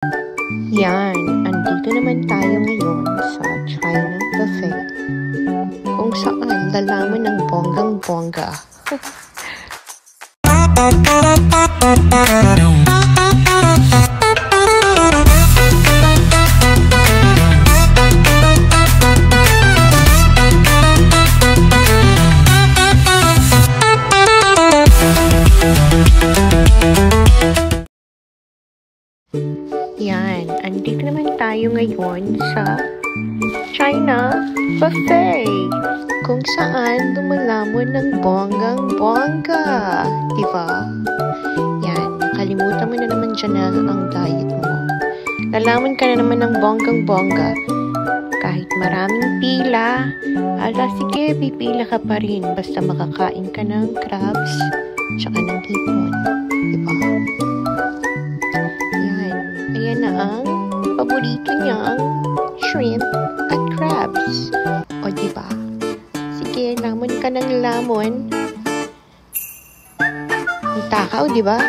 Yan, andito naman tayo ngayon sa China Buffet, kung saan lalaman ng bonggang-bongga. Yan, andito naman tayo ngayon sa China Buffet, kung saan lumalamon ng bonggang-bongga, diba? Yan, kalimutan mo na naman dyan na ang diet mo. Lalaman ka na naman ng bonggang-bongga. Kahit maraming pila, sige, pipila ka pa rin basta makakain ka ng crabs tsaka ng hipon, diba? Ayan na ang paborito niyang shrimp at crabs. O diba? Sige, lamon ka ng lamon. Ang takaw, diba?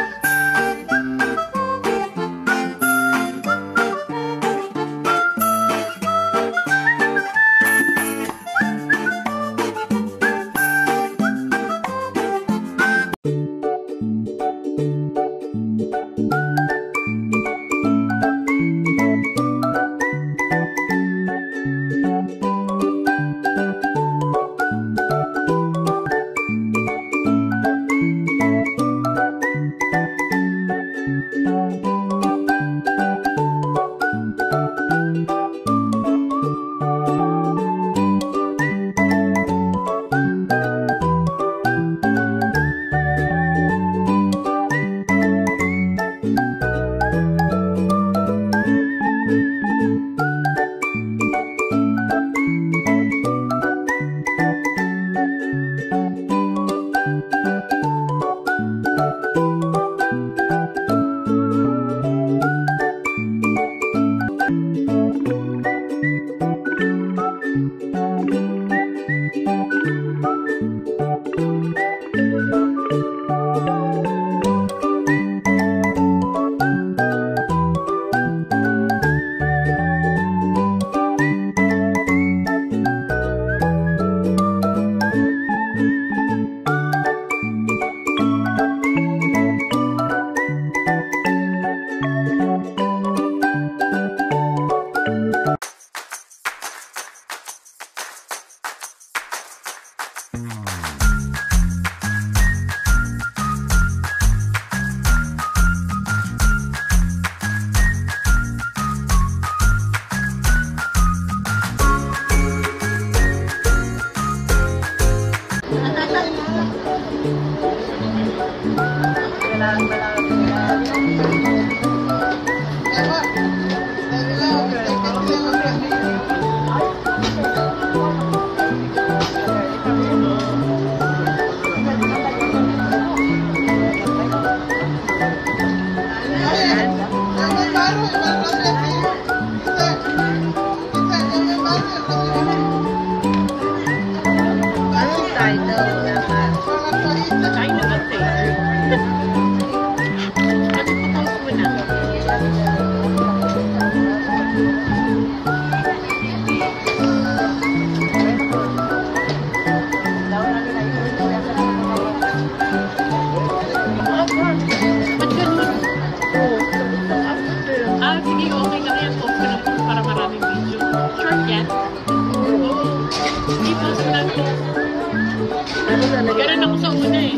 Ganun ako sa una eh.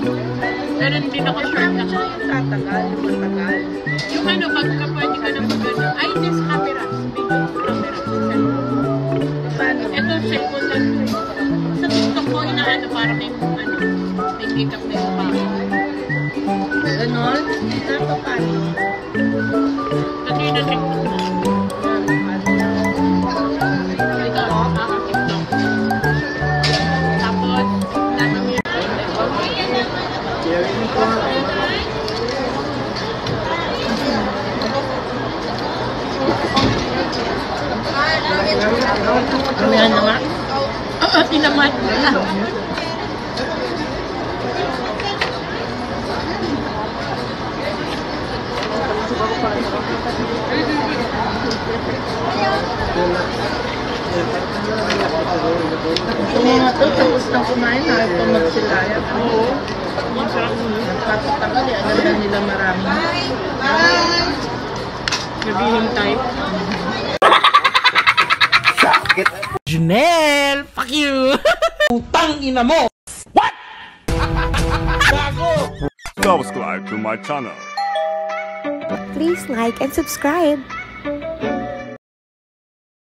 Ganun din ako short na. Tatagal, matagal. Yung ano, pagka pwede ka na mag-ano. Ay, this camera. Video camera. Paano? Ito, cellphone lang. Sa TikTok ko, inaano para may ano, may makeup na yung pako. Ganon? Ito paano? Ito yung na-TikTok mo. Ito, TikTok. Tapos, namin Ayan na nga. Tinamat na. Yung mga to, tapos na kumain, ayaw pa magsilaya. Oo. Ang sarap mo. Nagpapatagal, ang ganda nila marami. Naghihintay. Janelle, fuck you! Utang ina mo! What? Gago! Subscribe to my channel. Please like and subscribe.